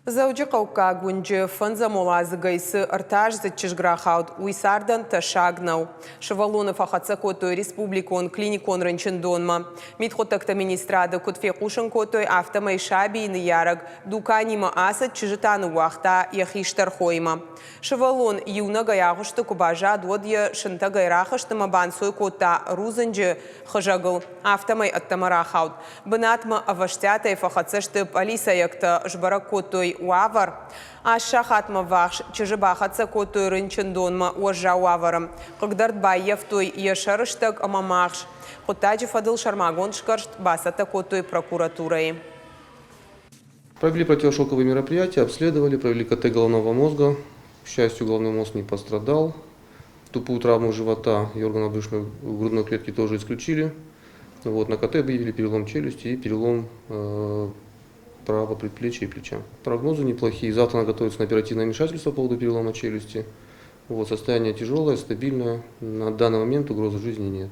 Зауджикаука гунджи фанза молазыгайсы ыртаж зачишграхаут уйсардан ташагнау. Шевалонов ахацакотой республикон клиникон рынчындонма. Митхотакта министрада кутфекушен котой автомай шаби яраг дуканима асад чижитану вахта яхиштархойма. Шевалон юна гаягушты кубажа додья шынта гайрахыштыма бансой кота рузанджи хыжагыл автомай аттамарахаут. Бынатма аваштятай фахацашты полиса якта жбарак котой Уавар, а шахатма вахш, чижибахатса котой рынчындонма уажа уаварам. Когдарт байев той ешарыштаг амамахш. Хотаджи фадыл шармагон шкаршт басата котой прокуратурой. Провели противошоковые мероприятия, обследовали, провели КТ головного мозга. К счастью, головной мозг не пострадал. Тупую травму живота и органов брюшной грудной клетки тоже исключили. На КТ выявили перелом челюсти и перелом правого предплечья и плеча. Прогнозы неплохие. Завтра она готовится на оперативное вмешательство по поводу перелома челюсти. Состояние тяжелое, стабильное. На данный момент угрозы жизни нет.